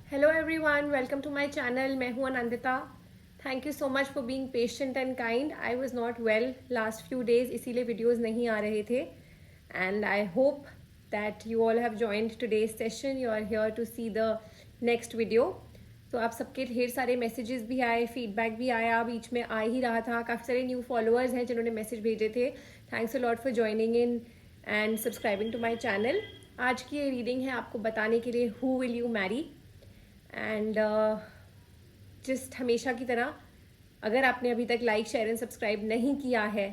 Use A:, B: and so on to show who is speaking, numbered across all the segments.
A: Hello everyone, welcome to my channel. मैं हूं Anandita. Thank you so much for being patient and kind. I was not well last few days, इसीलिए videos नहीं आ रहे थे। And I hope that you all have joined today's session. You are here to see the next video. तो आप सबके ढेर सारे मैसेजेस भी आए, फीडबैक भी आया, बीच में आ ही रहा था। काफ़ी सारे न्यू फॉलोअर्स हैं जिन्होंने मैसेज भेजे थे। Thanks a lot for joining in and subscribing to my channel. आज की ये रीडिंग है आपको बताने के लिए who will you marry. And just हमेशा की तरह, अगर आपने अभी तक लाइक शेयर एंड सब्सक्राइब नहीं किया है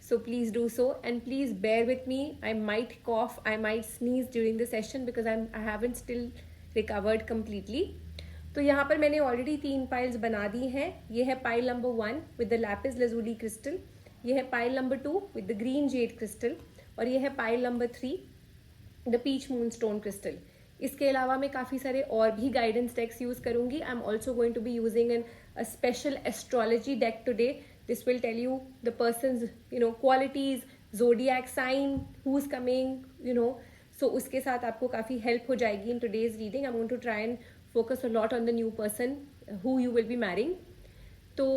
A: so please do so and please bear with me. I might cough, I might sneeze during the session because I haven't still recovered completely. तो यहाँ पर मैंने ऑलरेडी 3 पाइल्स बना दी हैं। ये है pile number 1 with the lapis lazuli crystal, ये है pile number 2 with the green jade crystal, और ये है pile number 3 the peach moon stone crystal. इसके अलावा मैं काफ़ी सारे और भी गाइडेंस डेक्स यूज़ करूंगी। I am also going to be using an a special astrology deck today. This will tell you the person's qualities, zodiac sign, who is coming so उसके साथ आपको काफ़ी हेल्प हो जाएगी in today's reading. I am going to try and focus a lot on the new person who you will be marrying. तो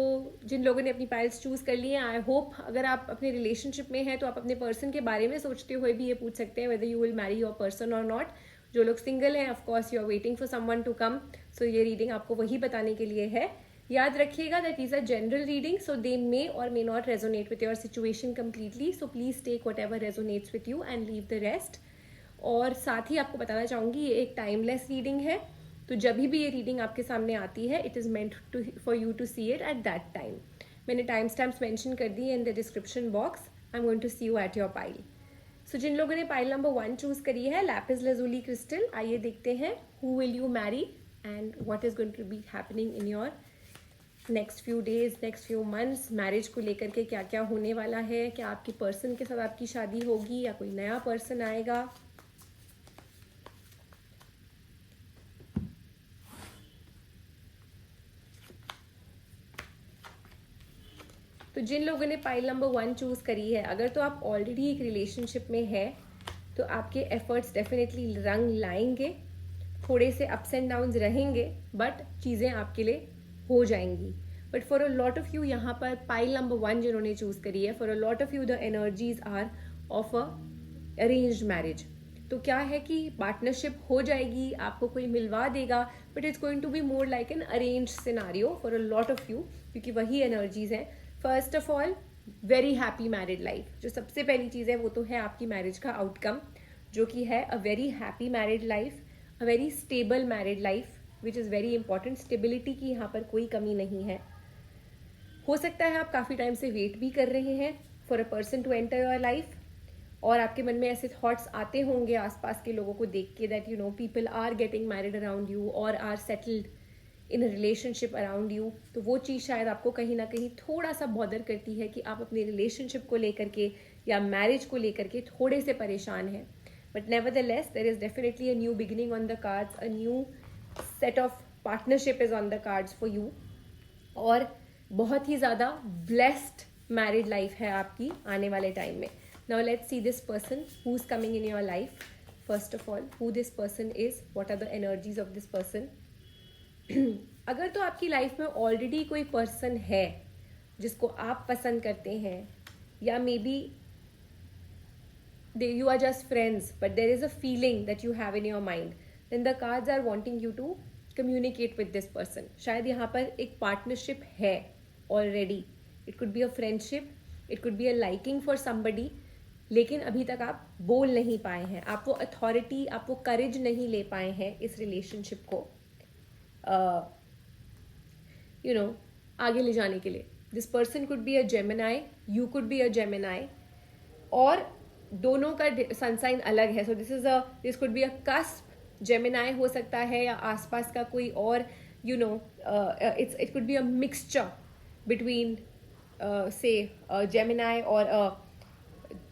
A: जिन लोगों ने अपनी पाइल्स चूज़ कर ली हैं, आई होप अगर आप अपने रिलेशनशिप में हैं तो आप अपने पर्सन के बारे में सोचते हुए भी ये पूछ सकते हैं whether you will marry your person or not. जो लोग सिंगल हैं, of course you are waiting for someone to come, so ये रीडिंग आपको वही बताने के लिए है। याद रखिएगा that is a general reading, so they may or may not resonate with your situation completely, so please take whatever resonates with you and leave the rest. और साथ ही आपको बताना चाहूँगी ये एक टाइमलेस रीडिंग है, तो जब भी ये रीडिंग आपके सामने आती है it is meant to for you to see it at that time. मैंने टाइम स्टैम्प्स मेंशन कर दी in the description box. I am going to see you at your pile. So जिन लोगों ने पाइल नंबर 1 चूज करी है, Lapis lazuli crystal, आइए देखते हैं who will you marry and what is going to be happening in your next few days, next few months. Marriage को लेकर के क्या क्या होने वाला है, क्या आपके पर्सन के साथ आपकी शादी होगी या कोई नया पर्सन आएगा। तो जिन लोगों ने पाइल नंबर 1 चूज करी है, अगर तो आप ऑलरेडी एक रिलेशनशिप में है तो आपके एफर्ट्स डेफिनेटली रंग लाएंगे। थोड़े से अप्स एंड डाउन्स रहेंगे बट चीज़ें आपके लिए हो जाएंगी। But for a lot of you, यहाँ पर पाइल नंबर 1 जिन्होंने चूज करी है, for a lot of you the energies are of a arranged marriage. तो क्या है कि पार्टनरशिप हो जाएगी, आपको कोई मिलवा देगा, but it's going to be more like an arrange scenario for a lot of you, क्योंकि वही एनर्जीज हैं। First of all, very happy married life. जो सबसे पहली चीज़ है वो तो है आपकी मैरिज का आउटकम, जो कि है a very happy married life, a very stable married life, which is very important. Stability की यहाँ पर कोई कमी नहीं है। हो सकता है आप काफ़ी टाइम से वेट भी कर रहे हैं for a person to enter your life, और आपके मन में ऐसे थॉट्स आते होंगे आसपास के लोगों को देख के that people are getting married around you or are settled in relationship around you. तो वो चीज़ शायद आपको कहीं ना कहीं थोड़ा सा बॉदर करती है कि आप अपनी रिलेशनशिप को लेकर के या मैरिज को लेकर के थोड़े से परेशान हैं। But nevertheless there is definitely a new beginning on the cards, a new set of partnership is on the cards for you, और बहुत ही ज़्यादा ब्लेस्ड मैरिड लाइफ है आपकी आने वाले टाइम में। Now let's see this person who is coming in your life. First of all, who this person is, what are the energies of this person. अगर तो आपकी लाइफ में ऑलरेडी कोई पर्सन है जिसको आप पसंद करते हैं, या may be you are just friends but there is a feeling that you have in your mind, then the cards are wanting you to communicate with this person. शायद यहाँ पर एक पार्टनरशिप है already, it could be a friendship, it could be a liking for somebody, लेकिन अभी तक आप बोल नहीं पाए हैं, आप वो अथॉरिटी, आप वो करेज नहीं ले पाए हैं इस रिलेशनशिप को आगे ले जाने के लिए। This person could be a Gemini, you could be a Gemini, और दोनों का सन साइन अलग है। So this could be a cusp, Gemini हो सकता है या आसपास का कोई और, it could be a mixture between से जेमिनाई और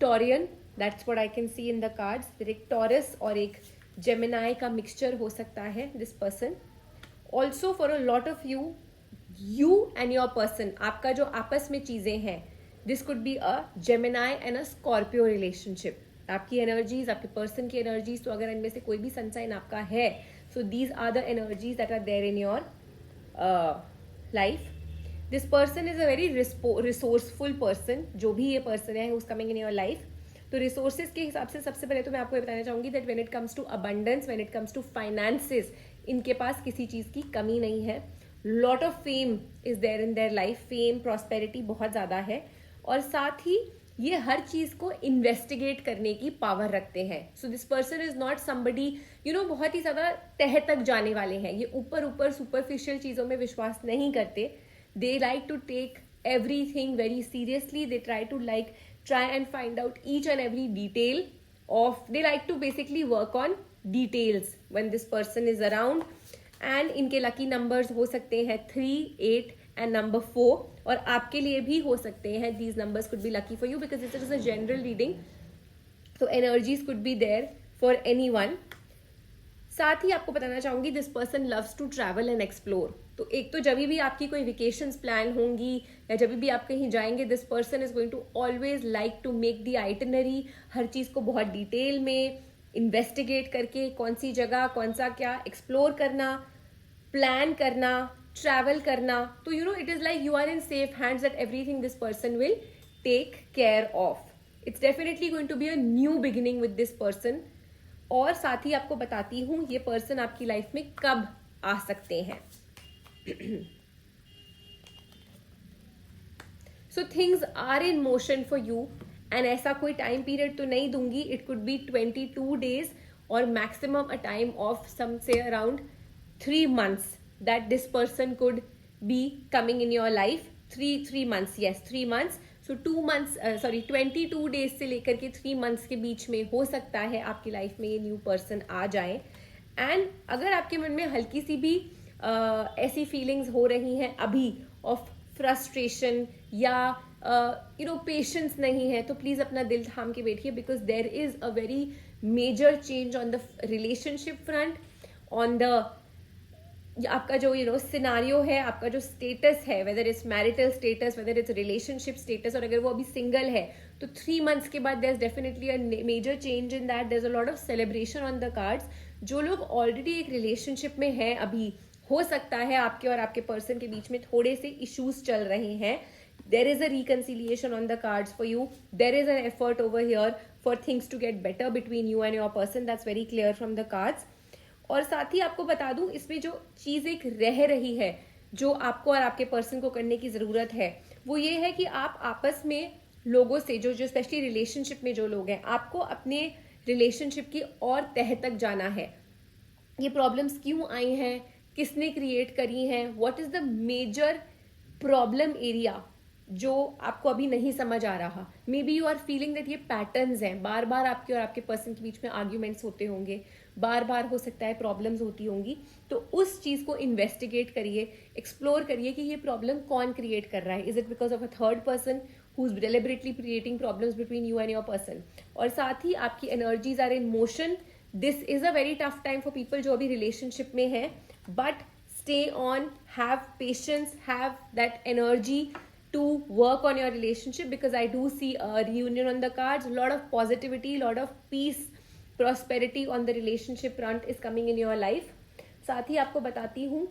A: Taurean. That's what I can C in the cards. फिर एक टॉरस और एक जेमिनाई का मिक्सचर हो सकता है this person. Also for a lot of you, you and your person, आपका जो आपस में चीज़ें हैं, this could be a Gemini and a Scorpio relationship. आपकी एनर्जीज, आपके पर्सन की एनर्जीज, तो अगर इनमें से कोई भी सनसाइन आपका है So these are the energies that are there in your life. This person is a very resourceful person. जो भी ये person है who's coming in your life, तो रिसोर्सेज के हिसाब से सबसे पहले तो मैं आपको ये बताना चाहूँगी that when it comes to abundance, when it comes to finances, इनके पास किसी चीज़ की कमी नहीं है. Lot of fame is there in their life. Fame, prosperity बहुत ज़्यादा है. और साथ ही ये हर चीज़ को इन्वेस्टिगेट करने की पावर रखते हैं. So this person is not somebody बहुत ही ज़्यादा तह तक जाने वाले हैं. ये ऊपर ऊपर सुपरफिशियल चीज़ों में विश्वास नहीं करते. They like to take everything very seriously. They try and find out each and every detail of, they like to basically work on details when this person is around. And इनके lucky numbers हो सकते हैं 3, 8 and number 4. और आपके लिए भी हो सकते हैं. These numbers could be lucky for you because this is a general reading, so energies could be there for anyone. साथ ही आपको बताना चाहूंगी this person loves to travel and explore. तो एक तो जब भी आपकी कोई वेकेशंस प्लान होंगी या जब भी आप कहीं जाएंगे, this person is going to always like to make the itinerary. हर चीज़ को बहुत डिटेल में इन्वेस्टिगेट करके कौन सी जगह, कौन सा क्या एक्सप्लोर करना, प्लान करना, ट्रैवल करना. तो it is like you are in safe hands that everything this person will take care of. It's definitely going to be a new beginning with this person. और साथ ही आपको बताती हूं ये पर्सन आपकी लाइफ में कब आ सकते हैं. So things are in motion for you. And ऐसा कोई टाइम पीरियड तो नहीं दूंगी. इट कुड बी 22 days और maximum a time of some से around 3 months that this person could be coming in your life. 3 months, yes, 3 months. So 22 days से लेकर के 3 months के बीच में हो सकता है आपकी लाइफ में ये न्यू पर्सन आ जाए. एंड अगर आपके मन में हल्की सी भी ऐसी फीलिंग्स हो रही हैं अभी ऑफ फ्रस्ट्रेशन या पेशेंस नहीं है, तो प्लीज अपना दिल थाम के बैठिए because there is a very major change on the relationship front. On the आपका जो सिनारियो है, आपका जो स्टेटस है, whether it's marital status, whether it's relationship status, और अगर वो अभी सिंगल है तो 3 months के बाद there is definitely a major change in that. There is a lot of celebration on the cards. जो लोग ऑलरेडी एक रिलेशनशिप में हैं अभी, हो सकता है आपके और आपके पर्सन के बीच में थोड़े से इश्यूज चल रहे हैं. There is a reconciliation on the cards for you. There is an effort over here for things to get better between you and your person. That's very clear from the cards. और साथ ही आपको बता दूं इसमें जो चीज एक रह रही है जो आपको और आपके पर्सन को करने की जरूरत है, वो ये है कि आप आपस में लोगों से जो स्पेशली रिलेशनशिप में जो लोग हैं, आपको अपने रिलेशनशिप की और तह तक जाना है. ये प्रॉब्लम्स क्यों आई हैं, किसने क्रिएट करी हैं, what is the major problem area जो आपको अभी नहीं समझ आ रहा. Maybe you are feeling that ये पैटर्न्स हैं. बार बार आपके और आपके पर्सन के बीच में आर्ग्यूमेंट्स होते होंगे, बार बार हो सकता है प्रॉब्लम्स होती होंगी. तो उस चीज को इन्वेस्टिगेट करिए, एक्सप्लोर करिए कि ये प्रॉब्लम कौन क्रिएट कर रहा है. Is it because of a third person who is deliberately creating problems between you and your person. और साथ ही आपकी energies are in motion. This is a very tough time for people जो अभी रिलेशनशिप में है. But stay on, have patience, have that energy to work on your relationship because I do see a reunion on the cards. A lot of positivity, lot of peace, prosperity on the relationship front is coming in your life. साथ ही आपको बताती हूँ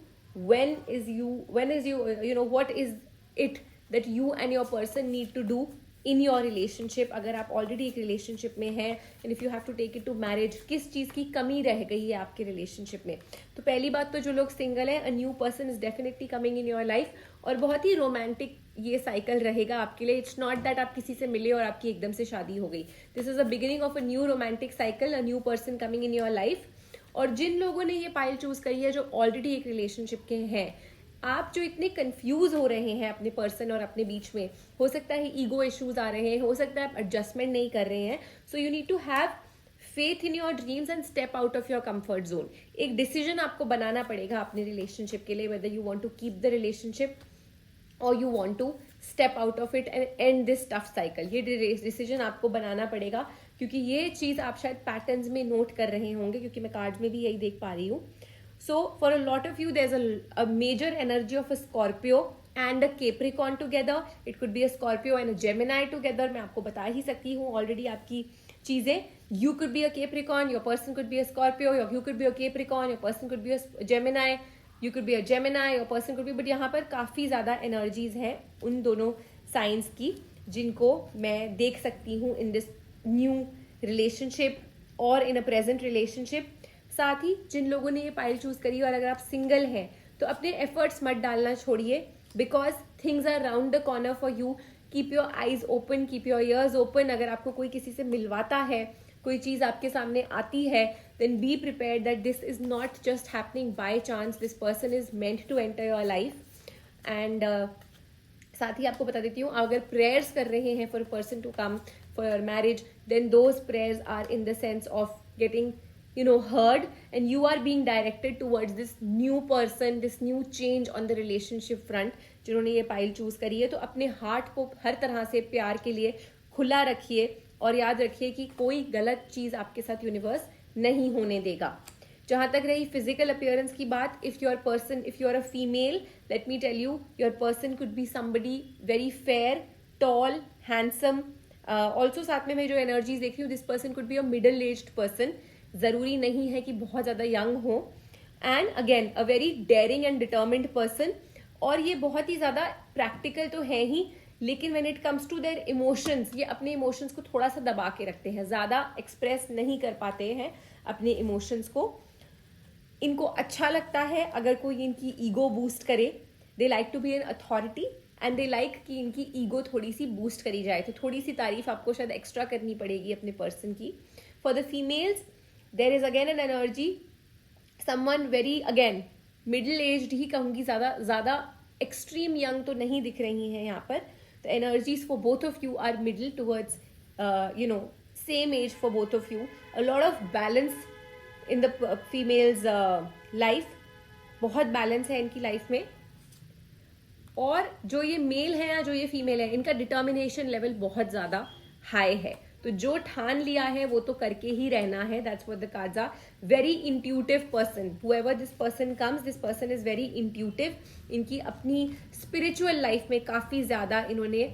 A: when is you what is it that you and your person need to do in your relationship. अगर आप already एक relationship में हैं and if you have to take it to marriage, किस चीज़ की कमी रह गई है आपके रिलेशनशिप में. तो पहली बात तो जो लोग सिंगल है, a new person is definitely coming in your life और बहुत ही रोमांटिक ये साइकिल रहेगा आपके लिए. इट्स नॉट दैट आप किसी से मिले और आपकी एकदम से शादी हो गई. This is a beginning of a new romantic cycle, a new person coming in your life. और जिन लोगों ने ये पाइल चूज करी है जो ऑलरेडी एक रिलेशनशिप के हैं, आप जो इतने कंफ्यूज हो रहे हैं अपने पर्सन और अपने बीच में, हो सकता है ईगो इश्यूज आ रहे हैं, हो सकता है आप एडजस्टमेंट नहीं कर रहे हैं. So you need to have faith in your dreams and step out of your comfort zone. एक डिसीजन आपको बनाना पड़ेगा अपने रिलेशनशिप के लिए, whether you want to keep the relationship or you want to step out of it and and this tough cycle. ये decision आपको बनाना पड़ेगा क्योंकि ये चीज आप शायद पैटर्न्स में नोट कर रहे होंगे, क्योंकि मैं कार्ड्स में भी यही देख पा रही हूँ. So for a lot of you, there's a major energy of a Scorpio and a Capricorn together. It could be a Scorpio and a Gemini together. मैं आपको बता ही सकती हूँ ऑलरेडी आपकी चीज़ें. You could be a Capricorn, your person could be a Scorpio, you could be a Capricorn, your person could be a Gemini, you could be a Gemini, your person could be, but यहाँ पर काफ़ी ज़्यादा energies हैं उन दोनों science की जिनको मैं देख सकती हूँ इन दिस न्यू रिलेशनशिप और इन अ प्रेजेंट रिलेशनशिप. साथ ही जिन लोगों ने ये पाइल चूज करी और अगर आप सिंगल हैं तो अपने एफर्ट्स मत डालना छोड़िए, because things are round the corner for you. Keep your eyes open, keep your ears open. अगर आपको कोई किसी से मिलवाता है, कोई चीज़ आपके सामने आती है, then be prepared that this is not just happening by chance. This person is meant to enter your life. And साथ ही आपको बता देती हूँ, अगर प्रेयर्स कर रहे हैं for a person to come for your marriage, then those prayers are in the sense of getting heard, and you are being directed towards this new person, this new change on the relationship front. जिन्होंने ये pile choose करी है, तो अपने heart को हर तरह से प्यार के लिए खुला रखिए और याद रखिए कि कोई गलत चीज आपके साथ यूनिवर्स नहीं होने देगा. जहां तक रही फिजिकल अपीयरेंस की बात, if you are a female, let me tell you, your person could be somebody very fair, tall, handsome. Also साथ में मैं जो एनर्जीज देख रही हूँ, this person could be a middle aged person. जरूरी नहीं है कि बहुत ज्यादा यंग हो. And again a very daring and determined person. और ये बहुत ही ज्यादा प्रैक्टिकल तो है ही, लेकिन when it comes to their emotions, ये अपने इमोशंस को थोड़ा सा दबा के रखते हैं, ज्यादा एक्सप्रेस नहीं कर पाते हैं अपने इमोशंस को. इनको अच्छा लगता है अगर कोई इनकी ईगो बूस्ट करे. They like to be an authority and they like कि इनकी ईगो थोड़ी सी बूस्ट करी जाए. तो थोड़ी सी तारीफ आपको शायद एक्स्ट्रा करनी पड़ेगी अपने पर्सन की. For the females, there is again an energy, someone very again middle aged ही कहूंगी, ज्यादा extreme young तो नहीं दिख रही हैं यहाँ पर. The energies for both of you are middle towards same age for both of you. A lot of balance in the female's life. बहुत balance है इनकी life में. और जो ये मेल है या जो ये फीमेल है, इनका डिटर्मिनेशन लेवल बहुत ज्यादा हाई है. तो जो ठान लिया है वो तो करके ही रहना है. That's what the cards are. Very intuitive person, whoever this person comes, this person is very intuitive. इनकी अपनी स्पिरिचुअल लाइफ में काफी ज्यादा इन्होंने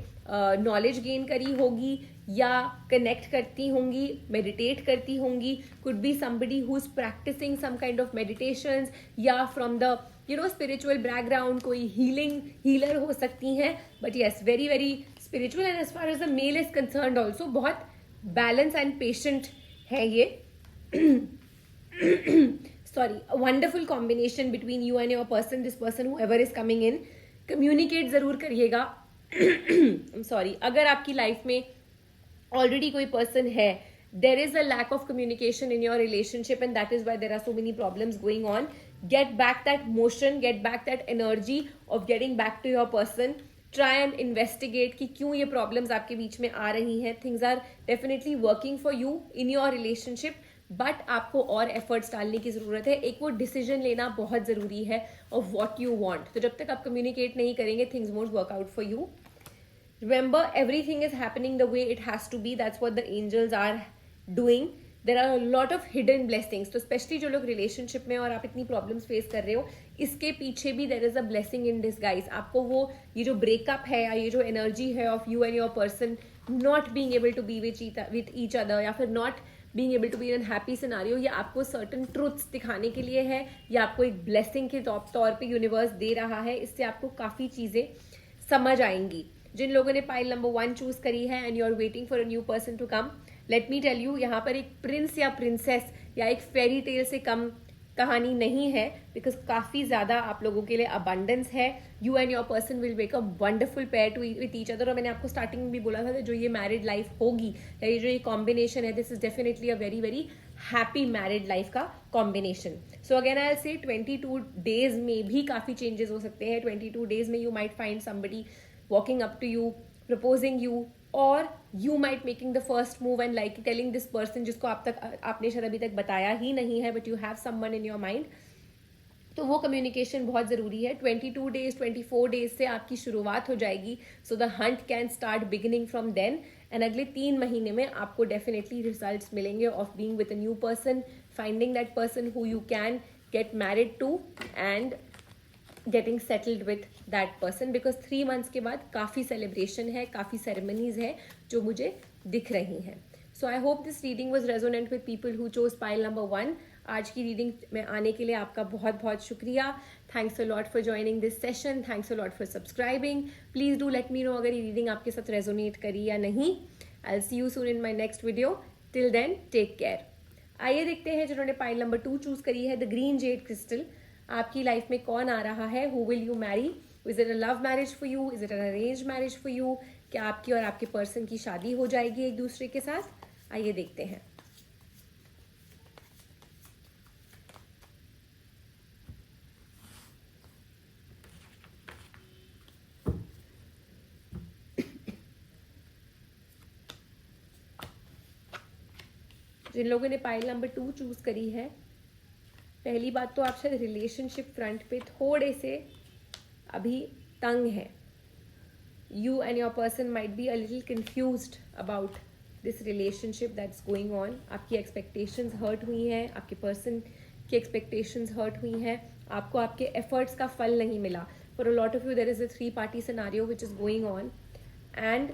A: नॉलेज गेन करी होगी या कनेक्ट करती होंगी, मेडिटेट करती होंगी. Could be somebody who is practicing some kind of meditations, या फ्रॉम द स्पिरिचुअल बैकग्राउंड कोई हीलर हो सकती हैं. But yes, very very spiritual. And as far as the male is concerned also बहुत बैलेंस एंड पेशेंट है ये. Sorry, a wonderful combination between you and your person. This person whoever is coming in, communicate जरूर करिएगा. Sorry, अगर आपकी life में already कोई person है, there is a lack of communication in your relationship, and that is why there are so many problems going on. Get back that motion, get back that energy of getting back to your person. Try and investigate कि क्यों ये problems आपके बीच में आ रही हैं. Things are definitely working for you in your relationship, but आपको और efforts डालने की ज़रूरत है. एक वो decision लेना बहुत ज़रूरी है of what you want. तो जब तक आप communicate नहीं करेंगे, things won't work out for you. Remember, everything is happening the way it has to be. That's what the angels are doing. There are a lot of hidden blessings. तो specially जो लोग relationship में और आप इतनी problems face कर रहे हो, इसके पीछे भी there is a blessing in disguise. आपको वो ये जो ब्रेकअप है या ये जो एनर्जी है of you and your person not being able to be with each other, या फिर not being able to be in happy scenario, ये आपको सर्टन ट्रुथ्स दिखाने के लिए है, या आपको एक ब्लेसिंग के तौर पे यूनिवर्स दे रहा है. इससे आपको काफ़ी चीज़ें समझ आएंगी. जिन लोगों ने पाइल नंबर 1 चूज करी है and you are waiting for a new person to come, let me tell you, यहाँ पर एक प्रिंस या प्रिंसेस या एक फेरी टेल से कम कहानी नहीं है, बिकॉज काफी ज्यादा आप लोगों के लिए अबंडेंस है. You and your person will make a wonderful pair to with each other. और मैंने आपको स्टार्टिंग में भी बोला था जो ये मैरिड लाइफ होगी, या ये जो ये कॉम्बिनेशन है, this is definitely a very very happy married life का combination. So again I will say 22 days में भी काफी चेंजेस हो सकते हैं. 22 डेज में you might find somebody walking up to you, proposing you, or you might making the first move and like telling this person जिसको आपने शायद अभी तक बताया ही नहीं है, but you have someone in your mind. तो वो कम्युनिकेशन बहुत ज़रूरी है. 22 डेज 24 डेज से आपकी शुरुआत हो जाएगी. So the hunt can start beginning from then. And अगले 3 महीने में आपको डेफिनेटली रिजल्ट्स मिलेंगे of being with a new person, finding that person who you can get married to and getting settled with that person. Because 3 months के बाद काफ़ी celebration है, काफ़ी सेरेमनीज है जो मुझे दिख रही हैं. So I hope this reading was resonant with people who chose pile number 1. आज की रीडिंग में आने के लिए आपका बहुत बहुत शुक्रिया. Thanks a lot for joining this session. Thanks a lot for subscribing. Please do let me know अगर ये रीडिंग आपके साथ रेजोनेट करी या नहीं. I will see you soon in my next video. Till then take care. आइए देखते हैं जिन्होंने पाइल नंबर 2 चूज करी है, द ग्रीन जेड क्रिस्टल. आपकी लाइफ में कौन आ रहा है? Who will you Mary? Is it a love marriage for you? Is it an arrange marriage for you? क्या आपकी और आपके पर्सन की शादी हो जाएगी एक दूसरे के साथ? आइए देखते हैं. जिन लोगों ने पाइल नंबर 2 चूज करी है, पहली बात तो आप शायद रिलेशनशिप फ्रंट पे थोड़े से अभी तंग है. You and your person might be a little confused about this relationship that's going on. आपकी एक्सपेक्टेशंस हर्ट हुई हैं, आपके पर्सन की एक्सपेक्टेशंस हर्ट हुई हैं, आपको आपके एफर्ट्स का फल नहीं मिला. For a lot of you there is a 3 party scenario which is going on and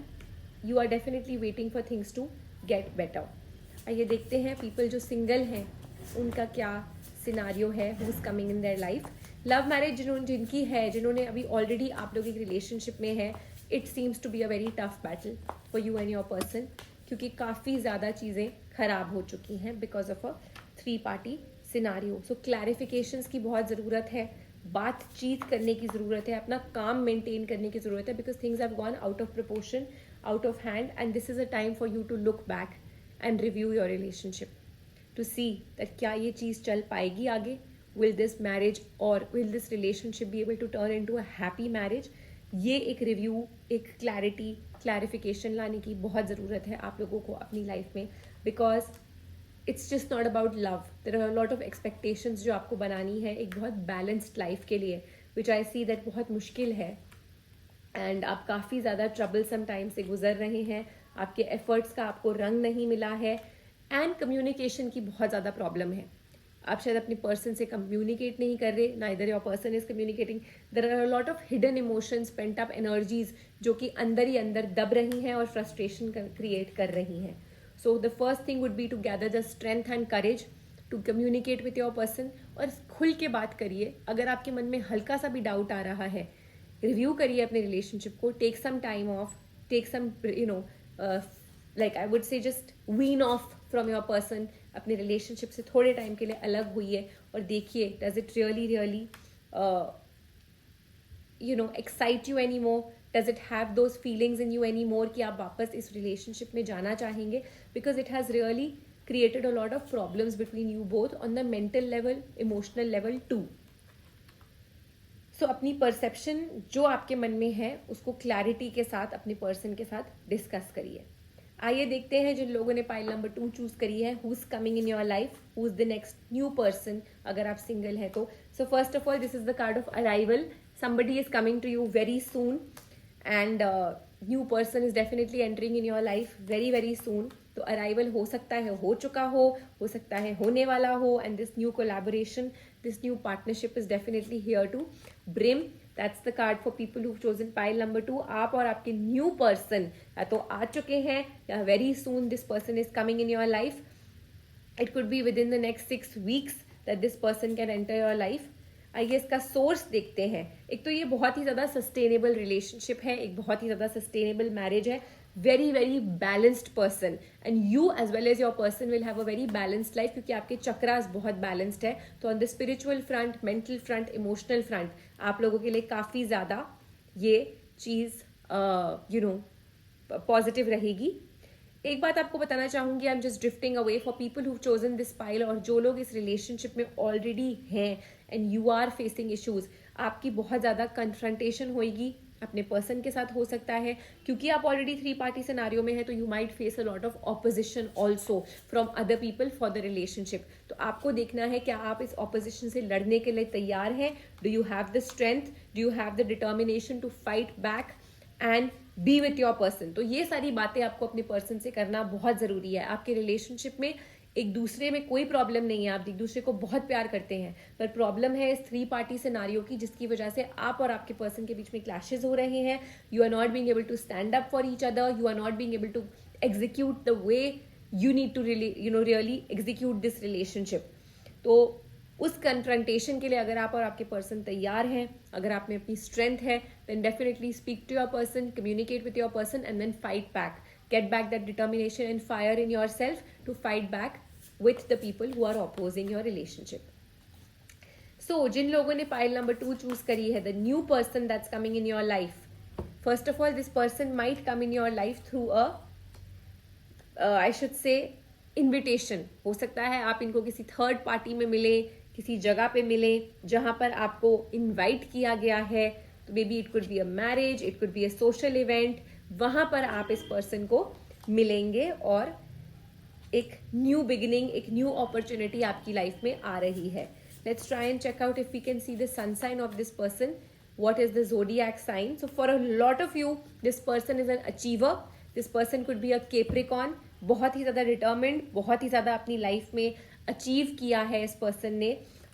A: you are definitely waiting for things to get better. आइए देखते हैं पीपल जो सिंगल हैं उनका क्या सिनारियो है, who is coming in their life. Love marriage जिनकी है, जिन्होंने अभी ऑलरेडी आप लोग एक रिलेशनशिप में है, it seems to be a very tough battle for you and your person, क्योंकि काफ़ी ज़्यादा चीज़ें खराब हो चुकी हैं because of a 3 party scenario. So clarifications की बहुत ज़रूरत है, बातचीत करने की ज़रूरत है, अपना काम मेंटेन करने की ज़रूरत है, because things have gone out of proportion, out of hand, and this is a time for you to look back and review your relationship to see that क्या ये चीज़ चल पाएगी आगे. विल दिस मैरिज और will this relationship be able to turn into a happy marriage. ये एक review, एक क्लैरिफिकेशन लाने की बहुत ज़रूरत है आप लोगों को अपनी लाइफ में, because it's just not about love. There are lot of expectations जो आपको बनानी है एक बहुत बैलेंस्ड लाइफ के लिए, विच आई सी दैट बहुत मुश्किल है. एंड आप काफ़ी ज़्यादा ट्रबलसम टाइम से गुजर रहे हैं, आपके एफर्ट्स का आपको रंग नहीं मिला है, एंड कम्युनिकेशन की बहुत ज़्यादा प्रॉब्लम है. आप शायद अपने पर्सन से कम्युनिकेट नहीं कर रहे, neither your person is communicating. There are a lot of hidden emotions, pent up energies जो कि अंदर ही अंदर दब रही हैं और फ्रस्ट्रेशन क्रिएट कर रही हैं. So the first thing would be to gather the strength and courage to communicate with your person, और खुल के बात करिए. अगर आपके मन में हल्का सा भी डाउट आ रहा है, रिव्यू करिए अपने रिलेशनशिप को, take some time off, take some like I would say just wean off from your person. अपने रिलेशनशिप से थोड़े टाइम के लिए अलग हुई और देखिए does it really excite you anymore? Does it have those feelings in you anymore कि आप वापस इस रिलेशनशिप में जाना चाहेंगे? Because it has really created a lot of problems between you both on the mental level, emotional level too. सो अपनी perception जो आपके मन में है उसको क्लैरिटी के साथ अपने पर्सन के साथ डिस्कस करिए. आइए देखते हैं जिन लोगों ने पाइल नंबर 2 चूज करी है, who is coming in your life, who is the next new person अगर आप सिंगल है तो. So first of all this is the card of arrival. somebody is coming to you very soon and new person is definitely entering in your life very soon. तो arrival हो सकता है हो चुका हो सकता है होने वाला हो, and this new collaboration, this new partnership is definitely here to brim. That's the card for people who chosen pile number 2. आप और आपके न्यू पर्सन या तो आ चुके हैं या very soon this person is coming in your life. It could be with in the next 6 weeks that this person can enter your life. आइए इसका सोर्स देखते हैं. एक तो ये बहुत ही ज़्यादा सस्टेनेबल रिलेशनशिप है, एक बहुत ही ज़्यादा सस्टेनेबल मैरिज है, very balanced person, and you as well as your person will have a very balanced life, क्योंकि आपके चक्रास बहुत बैलेंस्ड है. तो on the spiritual front, mental front, emotional front आप लोगों के लिए काफ़ी ज़्यादा ये चीज़ पॉजिटिव रहेगी. एक बात आपको बताना चाहूंगी, I am just drifting away for people who chosen this pile, और जो लोग इस रिलेशनशिप में ऑलरेडी हैं and you are facing issues, आपकी बहुत ज़्यादा कन्फ्रंटेशन होगी अपने पर्सन के साथ, हो सकता है क्योंकि आप ऑलरेडी 3 पार्टी सिनारियो में है, तो you might face a lot of opposition also from other people for the relationship. तो आपको देखना है क्या आप इस ऑपोजिशन से लड़ने के लिए तैयार हैं. Do you have the strength, do you have the determination to fight back and be with your person. तो ये सारी बातें आपको अपने पर्सन से करना बहुत ज़रूरी है. आपके रिलेशनशिप में एक दूसरे में कोई प्रॉब्लम नहीं है, आप एक दूसरे को बहुत प्यार करते हैं, पर प्रॉब्लम है इस 3 पार्टी सिनारियो की, जिसकी वजह से आप और आपके पर्सन के बीच में क्लैशेस हो रहे हैं. You are not being able to stand up for each other, you are not being able to execute the way you need to really execute this relationship. तो उस कन्फ्रंटेशन के लिए अगर आप और आपके पर्सन तैयार हैं, अगर आप में अपनी स्ट्रेंथ है, then definitely speak to your person, communicate with your person and then fight back. Get back that determination and fire in yourself to fight back with the people who are opposing your relationship. So, जिन लोगों ने pile number 2 choose करी है, the new person that's coming in your life. First of all, this person might come in your life through I should say, invitation. हो सकता है आप इनको किसी थर्ड पार्टी में मिले, किसी जगह पे मिले जहां पर आपको इनवाइट किया गया है. तो may be it could be a marriage, it could be a social event. वहां पर आप इस पर्सन को मिलेंगे और एक न्यू बिगिनिंग, एक न्यू अपॉर्चुनिटी आपकी लाइफ में आ रही है. Let's try and check out if we can see the sun sign of this person. What is the zodiac sign? So for a lot of you, this person is an achiever. This person could be a Capricorn. बहुत ही ज़्यादा determined, बहुत ही ज़्यादा अपनी life में achieve किया है इस पर्सन ने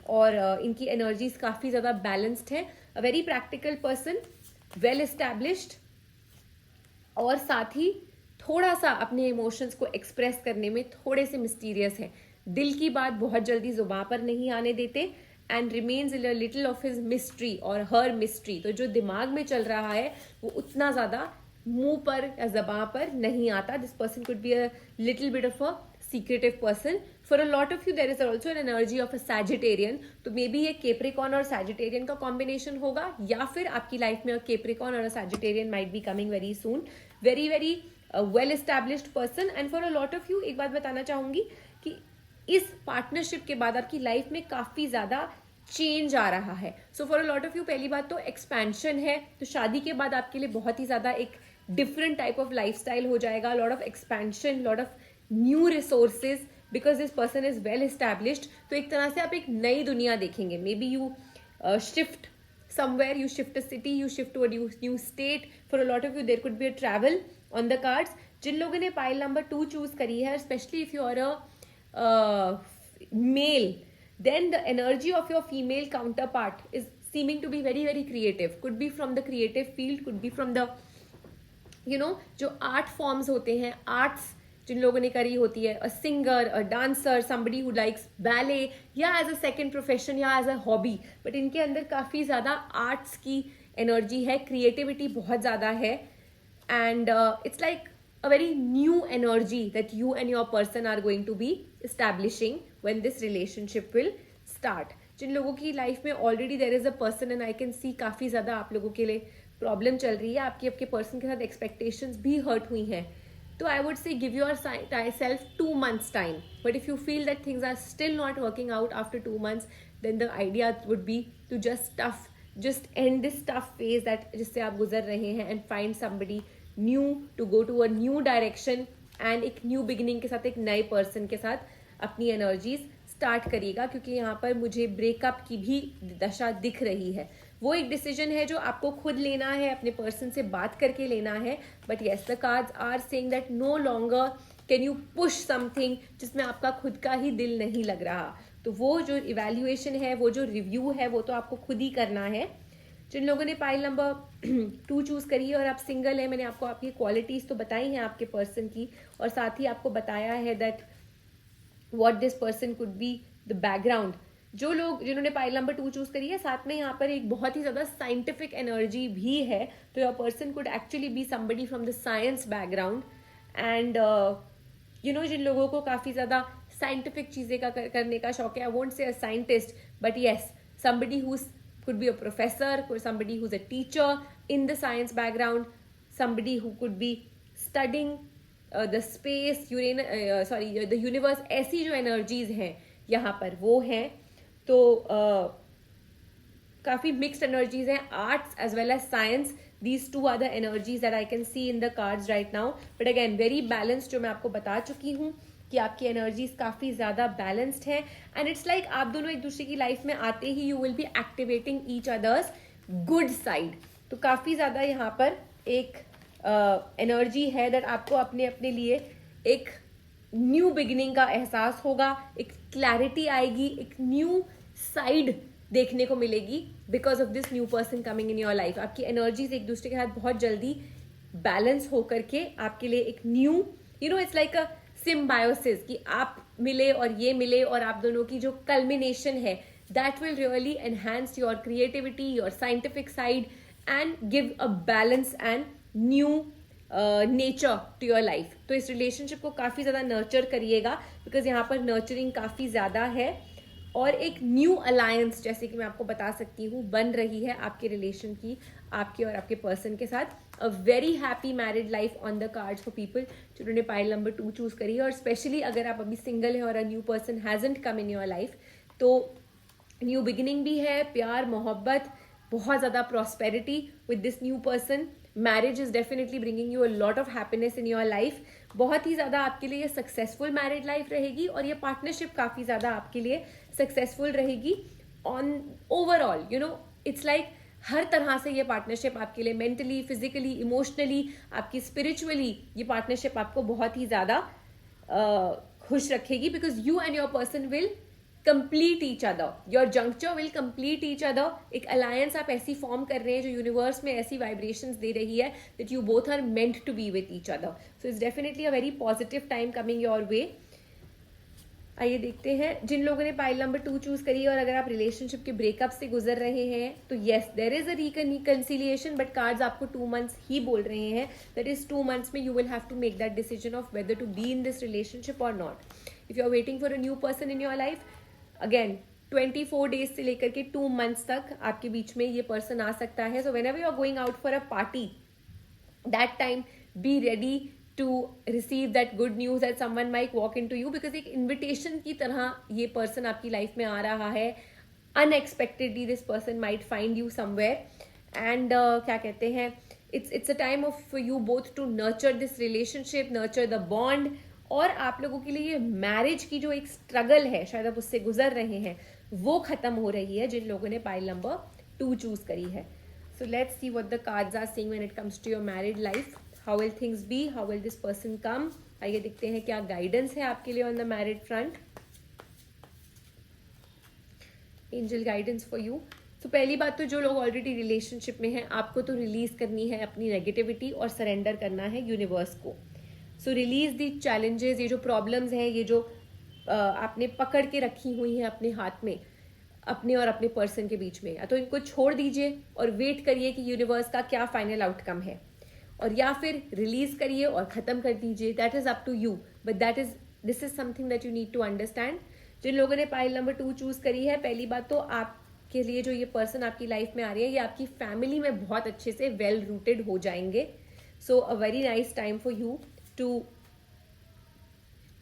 A: और इनकी एनर्जीज काफ़ी ज़्यादा बैलेंस्ड है. अ very practical person, well established और साथ ही थोड़ा सा अपने इमोशंस को एक्सप्रेस करने में थोड़े से मिस्टीरियस है. दिल की बात बहुत जल्दी जुबान पर नहीं आने देते and remains in a little of his mystery और हर मिस्ट्री. तो जो दिमाग में चल रहा है वो उतना ज़्यादा मुंह पर या जबान पर नहीं आता. This person could be a little bit of a secretive person. For a lot of you there is also an energy of a Sagittarian. तो मे बी ये Capricorn और Sagittarian का कॉम्बिनेशन होगा या फिर आपकी लाइफ में Capricorn और Sagittarian might be coming very soon. Very very well established person. And for a lot of you एक बात बताना चाहूंगी कि इस पार्टनरशिप के बाद आपकी लाइफ में काफी ज्यादा चेंज आ रहा है. So for a lot of you पहली बात तो एक्सपेंशन है. तो शादी के बाद आपके लिए बहुत ही ज्यादा एक डिफरेंट टाइप ऑफ लाइफस्टाइल हो जाएगा. Lot of expansion, lot of new resources because this person is well established. तो एक तरह से आप एक नई दुनिया देखेंगे. May be you shift somewhere, you shift a city, you shift to a new state. For a lot of you there could be a travel on the cards. जिन लोगों ने pile number 2 choose करी है, especially if you are a male, then the energy of your female counterpart is seeming to be very very creative. Could be from the creative field, could be from the जो art forms होते हैं, arts जिन लोगों ने करी होती है, a singer, a dancer, somebody who likes ballet या as a second profession या एज अ हॉबी. बट इनके अंदर काफ़ी ज़्यादा आर्ट्स की एनर्जी है, क्रिएटिविटी बहुत ज़्यादा है and it's like a very new energy that you and your person are going to be establishing when this relationship will start. जिन लोगों की लाइफ में already there is a person and I can see काफ़ी ज़्यादा आप लोगों के लिए प्रॉब्लम चल रही है, आपके पर्सन के साथ एक्सपेक्टेशंस भी हर्ट हुई हैं. So I would say give yourself 2 months time. But if you feel that things are still not working out after 2 months, then the idea would be to just end this tough phase that जिससे आप गुजर रहे हैं and find somebody new to go to a new direction and एक new beginning के साथ, एक नए person के साथ अपनी energies start करिएगा. क्योंकि यहाँ पर मुझे breakup की भी दशा दिख रही है. वो एक डिसीजन है जो आपको खुद लेना है, अपने पर्सन से बात करके लेना है. But yes, the cards are saying that no longer can you push something जिसमें आपका खुद का ही दिल नहीं लग रहा. तो वो जो इवैल्यूएशन है, वो जो रिव्यू है, वो तो आपको खुद ही करना है. जिन लोगों ने पाइल नंबर 2 चूज करी है और आप सिंगल है, मैंने आपको आपकी क्वालिटीज तो बताई हैं आपके पर्सन की और साथ ही आपको बताया है that what this person could be the background. जो लोग जिन्होंने पाइल नंबर 2 चूज करी है, साथ में यहाँ पर एक बहुत ही ज्यादा साइंटिफिक एनर्जी भी है. तो your person could actually be somebody from the science background and जिन लोगों को काफी ज्यादा साइंटिफिक चीजें करने का शौक है, I won't say a scientist but yes, somebody who could be a professor, somebody who's a teacher in the science background, somebody who could be studying the space, the universe. ऐसी जो energies हैं यहाँ पर वो हैं. तो काफी mixed energies हैं, arts as well as science. These two are the energies that I can see in the cards right now. But again, very balanced, जो मैं आपको बता चुकी हूँ कि आपकी एनर्जीज काफ़ी ज़्यादा बैलेंस्ड है एंड इट्स लाइक आप दोनों एक दूसरे की लाइफ में आते ही you will be activating each others good side. तो काफ़ी ज़्यादा यहाँ पर एक एनर्जी है दैट आपको अपने अपने लिए एक न्यू बिगिनिंग का एहसास होगा, एक क्लैरिटी आएगी, एक न्यू साइड देखने को मिलेगी because of this new person coming in your life. आपकी एनर्जीज एक दूसरे के साथ बहुत जल्दी बैलेंस होकर के आपके लिए एक new it's like a symbiosis, कि आप मिले और ये मिले और आप दोनों की जो कल्मिनेशन है, that will really enhance your creativity, your scientific side and give a balance and new nature to your life. तो इस रिलेशनशिप को काफ़ी ज़्यादा नर्चर करिएगा, बिकॉज यहाँ पर नर्चरिंग काफ़ी ज़्यादा है. और एक न्यू अलायंस, जैसे कि मैं आपको बता सकती हूँ, बन रही है आपके रिलेशन की, आपके और आपके पर्सन के साथ. A very happy married life on the cards for people जिन्होंने पाइल नंबर 2 चूज करी है. और स्पेशली अगर आप अभी सिंगल है और अ new person hasn't come in your life, तो न्यू बिगिनिंग भी है, प्यार, मोहब्बत, बहुत ज़्यादा prosperity with this new person. Marriage is definitely bringing you a lot of happiness in your life. बहुत ही ज़्यादा आपके लिए ये सक्सेसफुल मैरिड लाइफ रहेगी और ये पार्टनरशिप काफ़ी ज़्यादा आपके लिए सक्सेसफुल रहेगी on overall. You know, it's like हर तरह से ये पार्टनरशिप आपके लिए मेंटली, फिजिकली, इमोशनली, आपकी स्पिरिचुअली, ये पार्टनरशिप आपको बहुत ही ज़्यादा खुश रखेगी, because you and your person will complete each other. Your juncture will complete each other. एक अलायंस आप ऐसी फॉर्म कर रहे हैं जो यूनिवर्स में ऐसी वाइब्रेशंस दे रही है that you both are meant to be with each other. So it's definitely a very positive time coming your way. आइए देखते हैं जिन लोगों ने पाइल नंबर 2 चूज करी है और अगर आप रिलेशनशिप के ब्रेकअप से गुजर रहे हैं, तो yes there is a reconciliation, but cards आपको 2 मंथ्स ही बोल रहे हैं. दैट इज 2 मंथ्स में you will have to make that decision of whether to be in this relationship or not. If you are waiting for a new person in your life, again 24 days से लेकर के 2 months तक आपके बीच में ये person आ सकता है. So whenever you are going out for a party, that time be ready to receive that good news that someone might walk into you, because एक invitation की तरह ये person आपकी life में आ रहा है. Unexpectedly this person might find you somewhere and क्या कहते हैं, it's a time of for you both to nurture this relationship, nurture the bond. और आप लोगों के लिए ये मैरिज की जो एक स्ट्रगल है, शायद आप उससे गुजर रहे हैं, वो खत्म हो रही है जिन लोगों ने पाइल नंबर 2 चूज करी है. So let's see what the cards are saying when it comes to your married life. How will things be? How will this person come? आइए देखते हैं क्या गाइडेंस है आपके लिए on the married front. Angel guidance for you. तो पहली बात तो जो लोग ऑलरेडी रिलेशनशिप में हैं, आपको तो रिलीज करनी है अपनी नेगेटिविटी और सरेंडर करना है यूनिवर्स को. सो रिलीज दी चैलेंजेस, ये जो प्रॉब्लम्स हैं, ये जो आपने पकड़ के रखी हुई हैं अपने हाथ में, अपने और अपने पर्सन के बीच में, या तो इनको छोड़ दीजिए और वेट करिए कि यूनिवर्स का क्या फाइनल आउटकम है, और या फिर रिलीज करिए और खत्म कर दीजिए. That is up to you, but this is something that you need to understand. जिन लोगों ने पाइल नंबर 2 चूज करी है, पहली बात तो आपके लिए जो ये पर्सन आपकी लाइफ में आ रही है, ये आपकी फैमिली में बहुत अच्छे से वेल रूटेड हो जाएंगे. So a very nice time for you to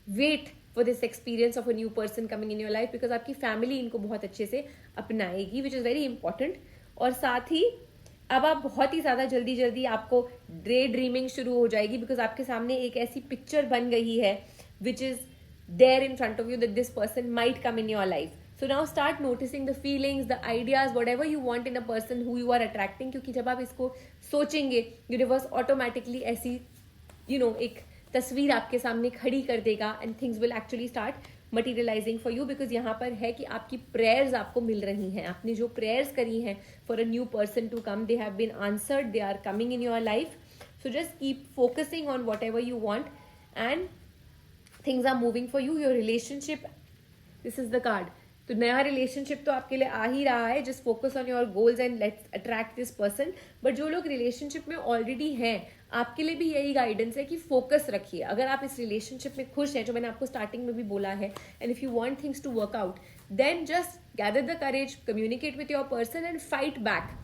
A: wait for this experience of a new person coming in your life, because आपकी फैमिली इनको बहुत अच्छे से अपनाएगी, विच इज़ वेरी इंपॉर्टेंट. और साथ ही अब आप बहुत ही ज़्यादा जल्दी आपको डे ड्रीमिंग शुरू हो जाएगी, बिकॉज आपके सामने एक ऐसी पिक्चर बन गई है which is there in front of you that this person might come in your life. So now start noticing the feelings, the ideas, whatever you want in a person who you are attracting. क्योंकि जब आप इसको सोचेंगे, universe automatically ऐसी एक तस्वीर आपके सामने खड़ी कर देगा and things will actually start materialising for you. Because यहाँ पर है कि आपकी प्रेयर्स आपको मिल रही हैं. आपने जो प्रेयर्स करी हैं for a new person to come, they have been answered, they are coming in your life. So just keep focusing on whatever you want and things are moving for you. Your relationship, this is the card. तो नया relationship तो आपके लिए आ ही रहा है. Just focus on your goals and let's attract this person. But जो लोग relationship में ऑलरेडी हैं, आपके लिए भी यही गाइडेंस है कि फोकस रखिए. अगर आप इस रिलेशनशिप में खुश हैं, जो मैंने आपको स्टार्टिंग में भी बोला है, and if you want things to work out, then just gather the courage, communicate with your person and fight back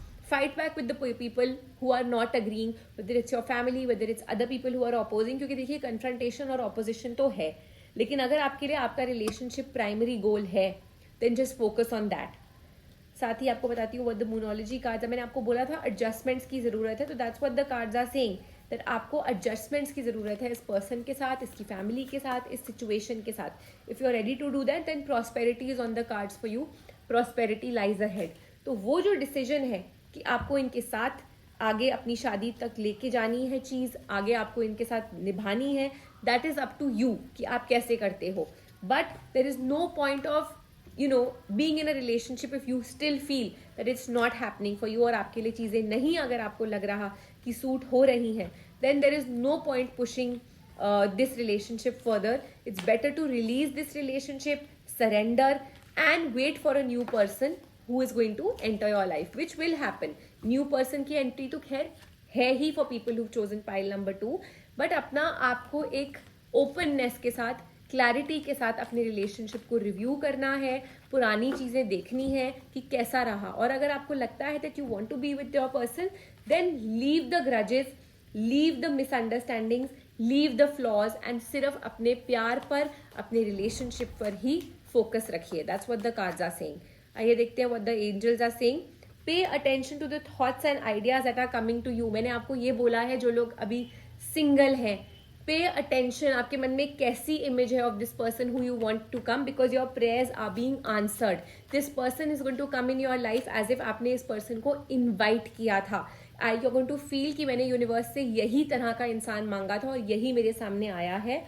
A: with the people who are not agreeing, whether it's your family, whether it's other people who are opposing. क्योंकि देखिए confrontation और opposition तो है, लेकिन अगर आपके लिए आपका रिलेशनशिप प्राइमरी गोल है, then just focus on that. साथ ही आपको बताती हूँ what the moonology cards, मैंने आपको बोला था adjustments की ज़रूरत है, तो that's what the cards are saying, that आपको adjustments की ज़रूरत है इस person के साथ, इसकी family के साथ, इस situation के साथ. If you are ready to do that, then prosperity is on the cards for you. Prosperity lies ahead. तो वो जो decision है कि आपको इनके साथ आगे अपनी शादी तक लेके जानी है, चीज़ आगे आपको इनके साथ निभानी है, that is up to you कि आप कैसे करते हो. But there is no point of being in a relationship if you still feel that it's not happening for you, और आपके लिए चीज़ें नहीं अगर आपको लग रहा कि सूट हो रही हैं, then there is no point pushing this relationship further. It's better to release this relationship, surrender, and wait for a new person who is going to enter your life, which will happen. New person की entry तो खैर है ही for people who've chosen pile number 2, but अपना आपको एक openness के साथ, clarity के साथ अपने रिलेशनशिप को रिव्यू करना है, पुरानी चीज़ें देखनी है कि कैसा रहा. और अगर आपको लगता है that you want to be with your person, then leave the grudges, leave the misunderstandings, leave the flaws and सिर्फ अपने प्यार पर, अपने रिलेशनशिप पर ही फोकस रखिए. That's what the cards are saying. आइए देखते हैं what the angels are saying. Pay attention to the thoughts and ideas that are coming to you. मैंने आपको ये बोला है, जो लोग अभी सिंगल हैं, पे अटेंशन. आपके मन में कैसी इमेज है of this person who you want to come, because your prayers are being answered. This person is going to come in your life as if आपने इस पर्सन को इन्वाइट किया था. I you going to feel कि मैंने universe से यही तरह का इंसान मांगा था और यही मेरे सामने आया है.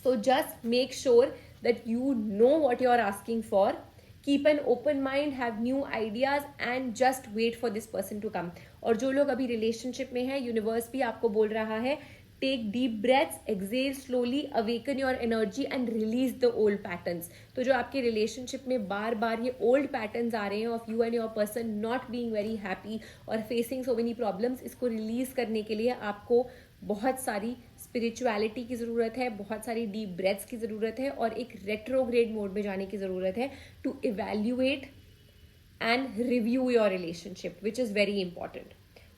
A: So just make sure that you know what you are asking for. Keep an open mind, have new ideas and just wait for this person to come. और जो लोग अभी रिलेशनशिप में हैं, यूनिवर्स भी आपको बोल रहा है, take deep breaths, exhale slowly, awaken your energy and release the old patterns. तो जो आपके रिलेशनशिप में बार बार ये ओल्ड पैटर्न्स आ रहे हैं of you and your person not being very happy और फेसिंग सो मेनी प्रॉब्लम्स, इसको रिलीज करने के लिए आपको बहुत सारी स्पिरिचुअलिटी की ज़रूरत है, बहुत सारी डीप ब्रेथ्स की ज़रूरत है और एक रेट्रोग्रेड मोड में जाने की ज़रूरत है to evaluate and review your relationship, which is very important.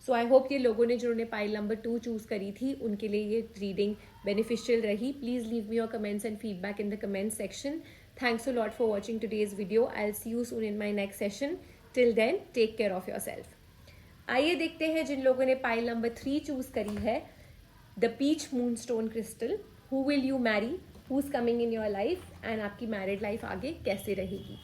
A: So I hope ये लोगों ने जिन्होंने पाइल नंबर 2 चूज़ करी थी, उनके लिए ये रीडिंग बेनिफिशियल रही. Please leave me your comments and feedback in the comment section. Thanks a lot for watching today's video. I will see you soon in my next session. Till then take care of yourself. आइए देखते हैं जिन लोगों ने pile number 3 choose करी है, the peach moonstone crystal. Who will you marry, who is coming in your life and आपकी married life आगे कैसे रहेगी.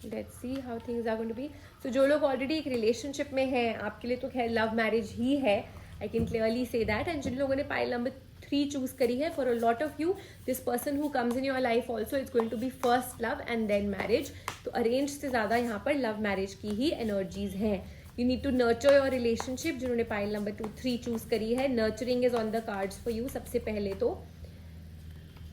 A: Let's see how things are going to be. So जो लोग ऑलरेडी एक रिलेशनशिप में हैं, आपके लिए तो खैर लव मैरिज ही है. I can clearly say that. And जिन लोगों ने pile number 3 choose करी है, for a lot of you, this person who comes in your life also is going to be first love and then marriage. तो arranged से ज़्यादा यहाँ पर love marriage की ही energies हैं. You need to nurture your relationship. जिन्होंने pile number 3 choose करी है, nurturing is on the cards for you सबसे पहले तो.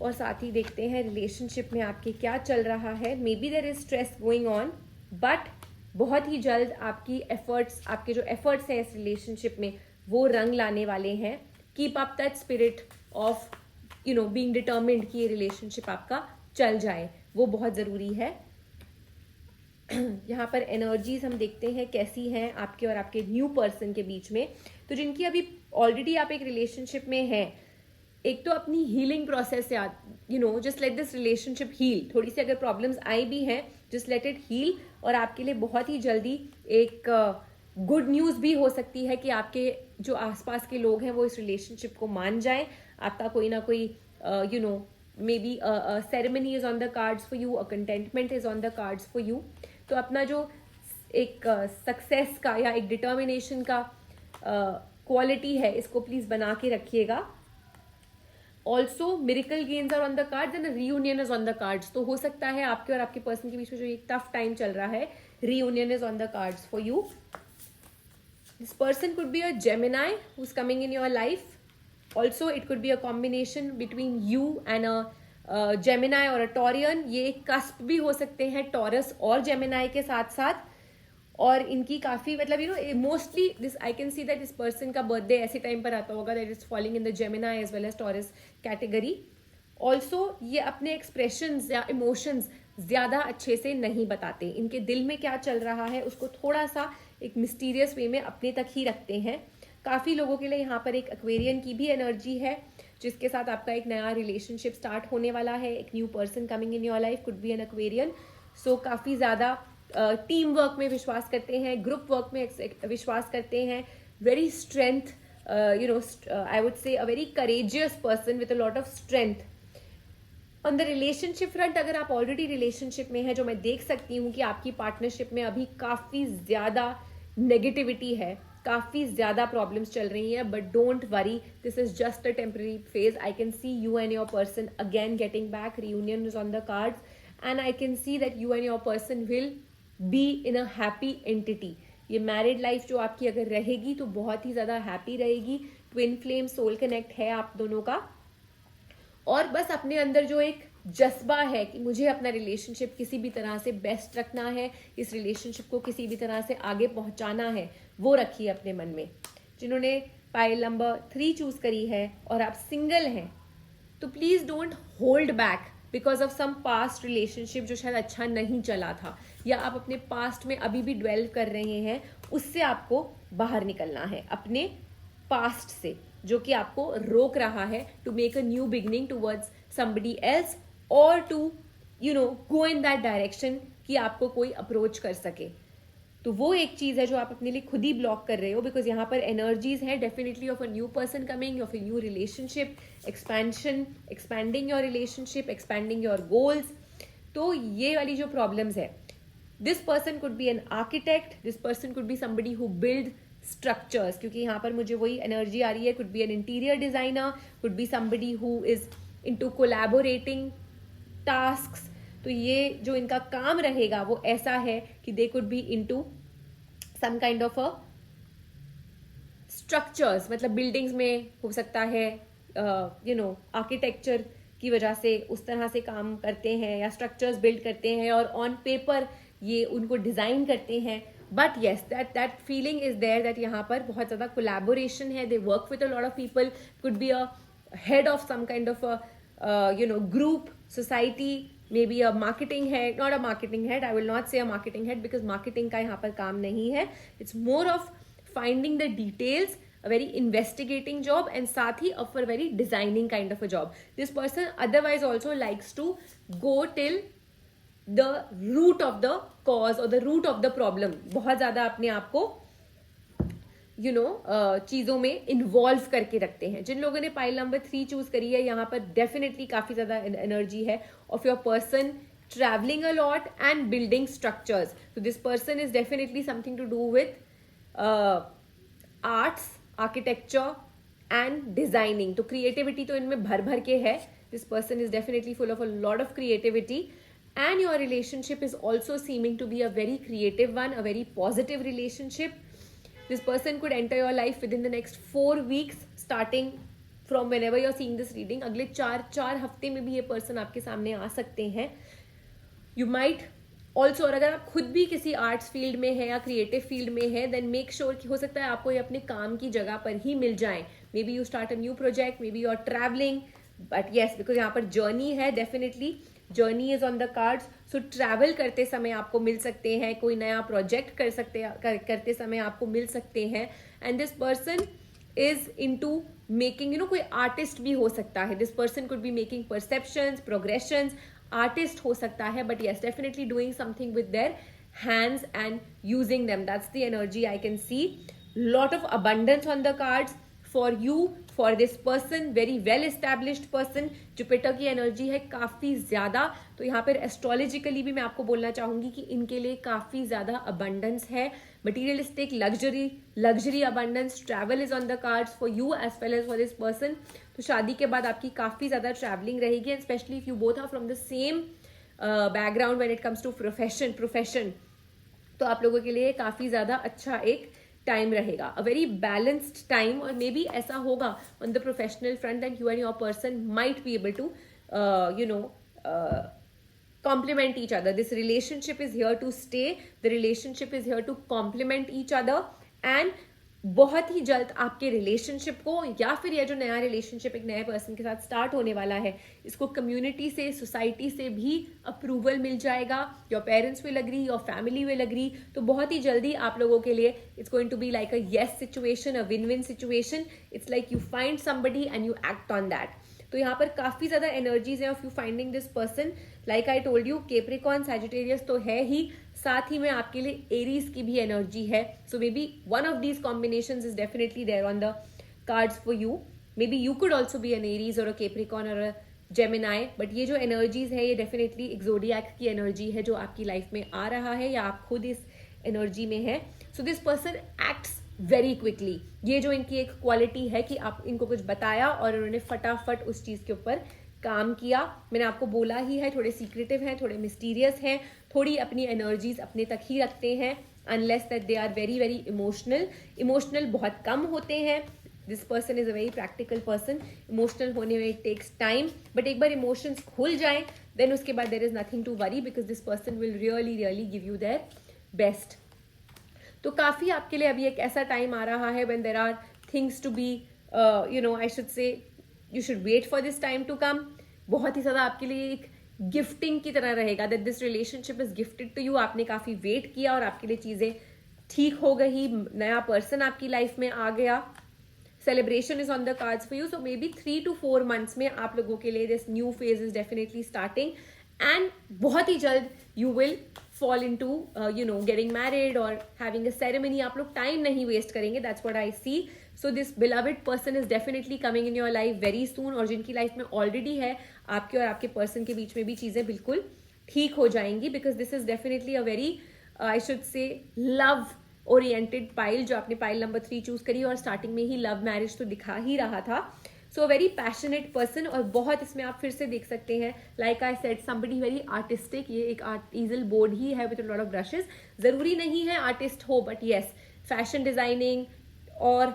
A: और साथ ही देखते हैं रिलेशनशिप में आपके क्या चल रहा है. Maybe there is stress going on, but बहुत ही जल्द आपकी एफर्ट्स, आपके जो एफर्ट्स हैं इस रिलेशनशिप में, वो रंग लाने वाले हैं. Keep up that spirit of being determined कि ये रिलेशनशिप आपका चल जाए, वो बहुत ज़रूरी है. यहाँ पर एनर्जीज हम देखते हैं कैसी हैं आपके और आपके न्यू पर्सन के बीच में. तो जिनकी अभी ऑलरेडी आप एक रिलेशनशिप में हैं, एक तो अपनी हीलिंग प्रोसेस से just let this relationship heal. थोड़ी सी अगर प्रॉब्लम्स आई भी हैं, जस्ट लेट इट हील. और आपके लिए बहुत ही जल्दी एक गुड न्यूज़ भी हो सकती है कि आपके जो आसपास के लोग हैं वो इस रिलेशनशिप को मान जाएं. आपका कोई ना कोई maybe ceremony is on the cards for you, a contentment is on the cards for you. तो अपना जो एक सक्सेस का या एक डिटर्मिनेशन का क्वालिटी है, इसको प्लीज़ बना के रखिएगा. Also miracle gains are on the cards and reunion is on the cards. तो हो सकता है आपके और आपके पर्सन के बीच में जो एक टफ टाइम चल रहा है, reunion is on the cards for you. This person could be a Gemini who's coming in your life. Also, it could be a combination between you and a Gemini or a Taurian. ये cusp भी हो सकते हैं taurus और Gemini के साथ साथ. और इनकी काफ़ी mostly this I can see that इस पर्सन का बर्थडे ऐसे टाइम पर आता होगा that is falling in the Gemini as well as Taurus category. Also ये अपने एक्सप्रेशंस या इमोशंस ज़्यादा अच्छे से नहीं बताते. इनके दिल में क्या चल रहा है उसको थोड़ा सा एक मिस्टीरियस वे में अपने तक ही रखते हैं. काफ़ी लोगों के लिए यहाँ पर एक एक्वेरियन की भी एनर्जी है, जिसके साथ आपका एक नया रिलेशनशिप स्टार्ट होने वाला है. एक new person coming in your life could be an Aquarian. So काफ़ी ज़्यादा टीम वर्क में विश्वास करते हैं, ग्रुप वर्क में विश्वास करते हैं. वेरी स्ट्रेंथ, आई वुड से a very courageous person with a lot of strength. On the relationship front, अगर आप ऑलरेडी रिलेशनशिप में हैं, जो मैं देख सकती हूँ कि आपकी पार्टनरशिप में अभी काफ़ी ज़्यादा नेगेटिविटी है, काफ़ी ज़्यादा प्रॉब्लम्स चल रही हैं, but don't worry, this is just a temporary phase. I can C you and your person again getting back. Reunion is on the cards and I can see that you and your person will be in a happy entity. ये married life जो आपकी अगर रहेगी तो बहुत ही ज़्यादा happy रहेगी. ट्विन फ्लेम सोल कनेक्ट है आप दोनों का, और बस अपने अंदर जो एक जज्बा है कि मुझे अपना रिलेशनशिप किसी भी तरह से बेस्ट रखना है, इस रिलेशनशिप को किसी भी तरह से आगे पहुंचाना है, वो रखिए अपने मन में. जिन्होंने पाइल नंबर 3 चूज करी है और आप सिंगल हैं, तो please don't hold back because of some past relationship जो शायद अच्छा नहीं चला था, या आप अपने पास्ट में अभी भी ड्वेल कर रहे हैं. उससे आपको बाहर निकलना है, अपने पास्ट से जो कि आपको रोक रहा है to make a new beginning towards somebody else, or to go in that direction कि आपको कोई अप्रोच कर सके. तो वो एक चीज है जो आप अपने लिए खुद ही ब्लॉक कर रहे हो, बिकॉज यहाँ पर एनर्जीज हैं definitely of a new person coming, of a new relationship, expansion, expanding your relationship, expanding your goals. तो ये वाली जो प्रॉब्लम्स है, this person could be an architect, this person could be somebody who build structures, क्योंकि यहाँ पर मुझे वही एनर्जी आ रही है. Could be an interior designer, could be somebody who is into collaborating tasks. तो ये जो इनका काम रहेगा वो ऐसा है कि they could be into some kind of a structures, मतलब बिल्डिंग्स में हो सकता है, आर्किटेक्चर की वजह से उस तरह से काम करते हैं या स्ट्रक्चर्स बिल्ड करते हैं और ऑन पेपर ये उनको डिजाइन करते हैं. But yes, that feeling is there that यहाँ पर बहुत ज्यादा कोलैबोरेशन है. They work with a lot of people, could be a head of some kind of group, society, maybe a marketing head, not a marketing head, I will not say a marketing head because marketing का यहाँ पर काम नहीं है. It's more of finding the details, a very investigating job, and साथ ही for a very designing kind of a job. This person otherwise also likes to go till the root of the cause or the root of the problem. बहुत ज़्यादा अपने आप को चीजों में involve करके रखते हैं. जिन लोगों ने पाइल नंबर 3 चूज करी है, यहाँ पर डेफिनेटली काफी ज्यादा एनर्जी है of your person travelling a lot and building structures. तो this person is definitely something to do with arts, architecture and designing. तो क्रिएटिविटी तो इनमें भर भर के है. This person is definitely full of a lot of creativity, and your relationship is also seeming to be a very creative one, a very positive relationship. This person could enter your life within the next 4 weeks, starting from whenever you're seeing this reading. अगले 4 हफ्ते में भी ये person आपके सामने आ सकते हैं. You might also, और अगर आप खुद भी किसी आर्ट्स फील्ड में है या क्रिएटिव फील्ड में है, then make sure कि हो सकता है आपको ये अपने काम की जगह पर ही मिल जाए. Maybe you start a new project, maybe you're traveling, but yes, because यहाँ पर जर्नी है, definitely journey is on the cards. So travel करते समय आपको मिल सकते हैं, कोई नया प्रोजेक्ट करते समय आपको मिल सकते हैं. And this person is into making, कोई आर्टिस्ट भी हो सकता है. This person could be making perceptions, progressions, artist हो सकता है, but yes, definitely doing something with their hands and using them. That's the energy I can C. Lot of abundance on the cards for you, for this person, very well established person. Jupiter की energy है काफी ज्यादा. तो यहाँ पर astrologically भी मैं आपको बोलना चाहूंगी कि इनके लिए काफी ज्यादा अबंडेंस है. Materialistic, luxury abundance. Travel is on the cards for you as well as for this person. तो शादी के बाद आपकी काफी ज्यादा ट्रैवलिंग रहेगी, and specially if you both are from the same background when it comes to profession, तो आप लोगों के लिए काफी ज्यादा अच्छा एक टाइम रहेगा. A very balanced time. और मे बी ऐसा होगा on the professional front that you and your person might be able to complement each other. This relationship is here to stay. The relationship is here to complement each other. And बहुत ही जल्द आपके relationship को, या फिर यह जो नया रिलेशनशिप एक नए पर्सन के साथ स्टार्ट होने वाला है, इसको कम्युनिटी से, सोसाइटी से भी अप्रूवल मिल जाएगा. Your parents will agree, your family will agree. तो बहुत ही जल्दी आप लोगों के लिए it's going to be like a yes situation, a win win situation. It's like you find somebody and you act on that. तो यहाँ पर काफी ज्यादा एनर्जीज है of you finding this person. Like I told you, Capricorn, Sagittarius तो है ही, साथ ही में आपके लिए एरीज की भी एनर्जी है. So maybe one of these combinations is definitely there on the cards for you. Maybe you could also be an Aries or a Capricorn और अ जेमिनाई. बट ये जो एनर्जीज है, ये definitely एक zodiac की energy है जो आपकी लाइफ में आ रहा है, या आप खुद इस एनर्जी में है. So this person acts very quickly. ये जो इनकी एक क्वालिटी है कि आप इनको कुछ बताया और उन्होंने फटाफट उस चीज के ऊपर काम किया। मैंने आपको बोला ही है, थोड़े सीक्रेटिव हैं, थोड़े मिस्टीरियस हैं, थोड़ी अपनी एनर्जीज अपने तक ही रखते हैं, unless that they are very very emotional बहुत कम होते हैं। This person is a very practical person. Emotional होने में इट टेक्स टाइम, बट एक बार इमोशंस खुल जाए देन उसके बाद there is nothing to worry, because this person will really really give you their best. तो काफी आपके लिए अभी एक ऐसा टाइम आ रहा है when there are things to be I should say you should wait for this time to come. बहुत ही ज्यादा आपके लिए एक गिफ्टिंग की तरह रहेगा, that this relationship is gifted to you. आपने काफी वेट किया और आपके लिए चीजें ठीक हो गई, नया पर्सन आपकी लाइफ में आ गया। Celebration is on the cards for you, so may be 3 to 4 months में आप लोगों के लिए this new phase is definitely starting, and बहुत ही जल्द you will fall into getting married or having a ceremony. आप लोग टाइम नहीं वेस्ट करेंगे, that's what I see. So this beloved person is definitely coming in your life very soon, और जिनकी life में ऑलरेडी है, आपके और आपके पर्सन के बीच में भी चीजें बिल्कुल ठीक हो जाएंगी, because this is definitely a very I should से लव ओरिएंटेड पाइल, जो आपने पाइल नंबर 3 चूज करी, और स्टार्टिंग में ही लव मैरिज तो दिखा ही रहा था। सो वेरी पैशनेट पर्सन, और बहुत इसमें आप फिर से देख सकते हैं, like I said somebody very artistic. ये एक ईजल बोर्ड ही है विद लॉट ऑफ ब्रशेस, जरूरी नहीं है आर्टिस्ट हो, बट येस फैशन डिजाइनिंग और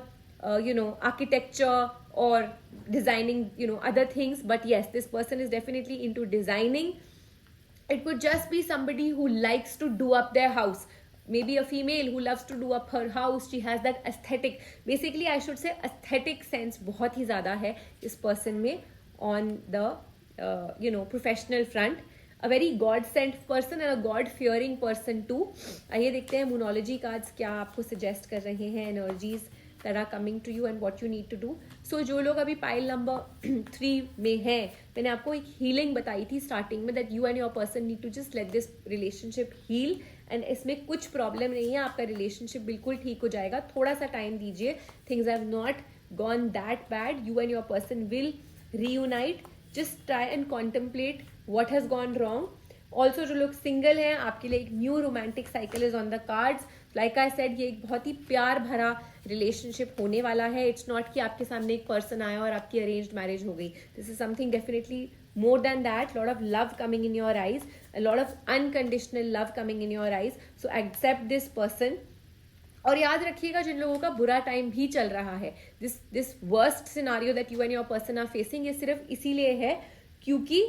A: आर्किटेक्चर और designing other things, but yes this person is definitely into designing. It could just be somebody who likes to do up their house. Maybe a female who loves to do up her house. She has that aesthetic. Basically, I should say aesthetic sense बहुत ही ज़्यादा है इस person में on the professional front. A very God-sent person and a God-fearing person too. आइए देखते हैं moonology cards क्या आपको suggest कर रहे हैं, energies that are coming to you and what you need to do. So जो लोग अभी पाइल नंबर 3 में हैं, मैंने आपको एक हीलिंग बताई थी स्टार्टिंग में, that you and your person need to just let this relationship heal, and इसमें कुछ प्रॉब्लम नहीं है, आपका रिलेशनशिप बिल्कुल ठीक हो जाएगा. थोड़ा सा टाइम दीजिए, things have not gone that bad, you and your person will reunite. Just try and contemplate what has gone wrong. Also जो लोग सिंगल हैं, आपके लिए एक new romantic cycle is on the cards. Like I said, ये एक बहुत ही प्यार भरा रिलेशनशिप होने वाला है. इट्स नॉट कि आपके सामने एक पर्सन आया और आपकी अरेंज्ड मैरिज हो गई. This is something definitely more than that, lot of love coming in your eyes, a lot of unconditional love coming in your eyes. So accept this person. और याद रखिएगा, जिन लोगों का बुरा टाइम भी चल रहा है, this worst scenario that you and your person are facing, ये सिर्फ इसीलिए है क्योंकि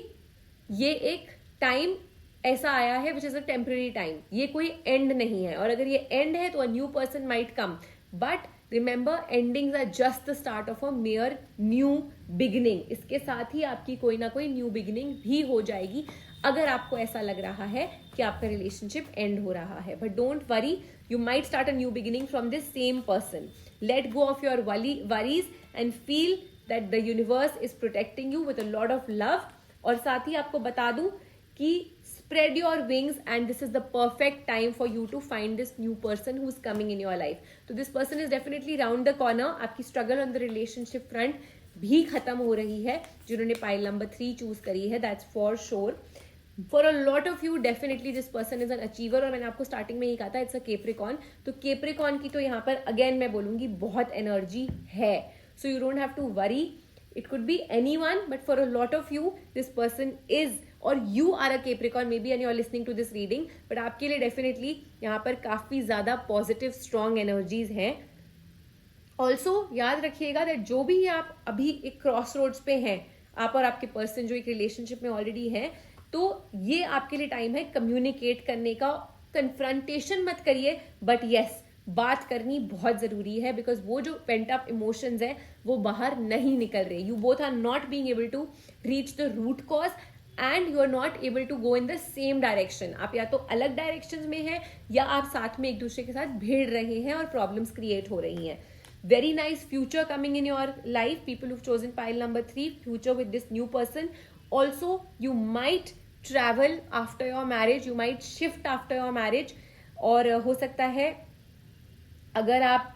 A: ये एक टाइम ऐसा आया है which is a temporary time. ये कोई एंड नहीं है, और अगर ये एंड है तो a new person might come, but remember endings are just the start of a major new beginning. इसके साथ ही आपकी कोई ना कोई न्यू बिगिनिंग भी हो जाएगी, अगर आपको ऐसा लग रहा है कि आपका रिलेशनशिप एंड हो रहा है. But don't worry, you might start a new beginning from this same person. Let go of your worries and feel that the universe is protecting you with a lot of love. और साथ ही आपको बता दूं कि spread your wings, and this is the perfect time for you to find this new person who's coming in your life. So this person is definitely round the corner. आपकी struggle on the relationship front भी खत्म हो रही है, जिन्होंने pile number 3 choose करी है, that's for sure. For a lot of you, definitely this person is an achiever, और मैंने आपको स्टार्टिंग में ही कहा था, it's a Capricorn. तो Capricorn की तो यहाँ पर अगेन मैं बोलूंगी बहुत एनर्जी है. So you don't have to worry. It could be anyone, but for a lot of you, this person is, or you are a Capricorn maybe and you are listening to this reading, but आपके लिए definitely यहाँ पर काफी ज्यादा positive strong energies हैं. Also याद रखिएगा that जो भी आप अभी एक क्रॉस रोड्स पे हैं, आप और आपके पर्सन जो एक रिलेशनशिप में ऑलरेडी हैं, तो ये आपके लिए टाइम है कम्युनिकेट करने का. कन्फ्रंटेशन मत करिए, बट यस बात करनी बहुत जरूरी है, बिकॉज वो जो पेंट अप इमोशंस है वो बाहर नहीं निकल रहे. You both are not being able to reach the root cause and you are not able to go in the same direction. आप या तो अलग डायरेक्शन में हैं, या आप साथ में एक दूसरे के साथ भिड़ रहे हैं और प्रॉब्लम्स क्रिएट हो रही हैं. Very nice future coming in your life. People who chosen pile number 3, future with this new person. Also you might travel after your marriage, you might shift after your marriage, और हो सकता है अगर आप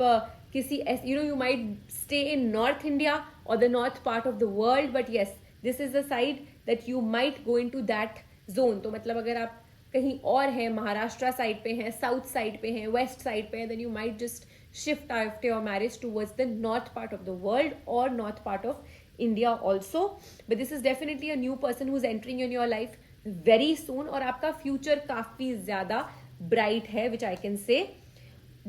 A: किसी you might stay in North India or the north part of the world, but yes this is the side that you might go into that zone. तो मतलब अगर आप कहीं और हैं, महाराष्ट्र साइड पे हैं, साउथ साइड पे हैं, वेस्ट साइड पे हैं, then you might just shift after your marriage towards the north part of the world or north part of India also. But this is definitely a new person who's entering in your life very soon, और आपका future काफी ज़्यादा bright है, which I can say.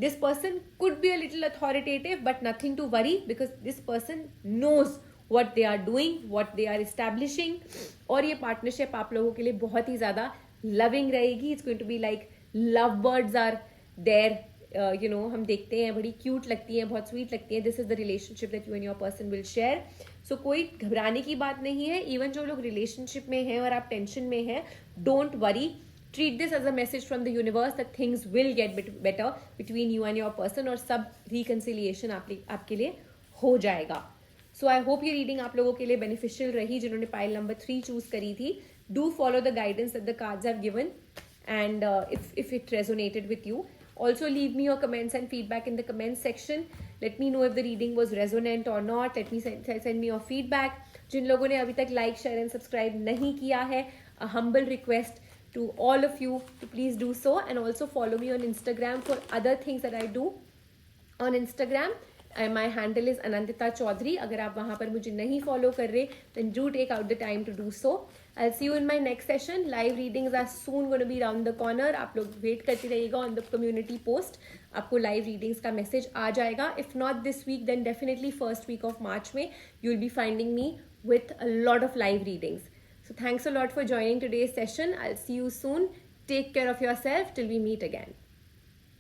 A: This person could be a little authoritative, but nothing to worry, because this person knows what they are doing, what they are establishing. और ये partnership आप लोगों के लिए बहुत ही ज़्यादा loving रहेगी. It's going to be like love birds are there. हम देखते हैं, बड़ी क्यूट लगती हैं, बहुत स्वीट लगती हैं. This is the relationship that you and your person will share. So कोई घबराने की बात नहीं है. इवन जो लोग रिलेशनशिप में हैं और आप टेंशन में हैं, don't worry. Treat this as a message from the universe that things will get better between you and your person, और सब रिकन्सिलिएशन आपके लिए हो जाएगा. सो आई होप ये रीडिंग आप लोगों के लिए बेनिफिशियल रही. जिन्होंने पाइल नंबर 3 चूज करी थी, do follow the guidance that the cards have given, and if it resonated with you. Also leave me your comments and feedback in the comments section. Let me know if the reading was resonant or not. Let me send me your feedback. जिन लोगों ने अभी तक like, share and subscribe नहीं किया है, a humble request to all of you to please do so, and also follow me on Instagram for other things that I do on Instagram. My handle is Anandita Chaudhary. अगर आप वहाँ पर मुझे नहीं follow कर रहे, then do take out the time to do so. I'll see you in my next session. Live readings are soon going to be around the corner. आप लोग wait करते रहिएगा on the community post. आपको live readings का message आ जाएगा. If not this week, then definitely first week of March में you'll be finding me with a lot of live readings. So thanks a lot for joining today's session. I'll see you soon. Take care of yourself till we meet again.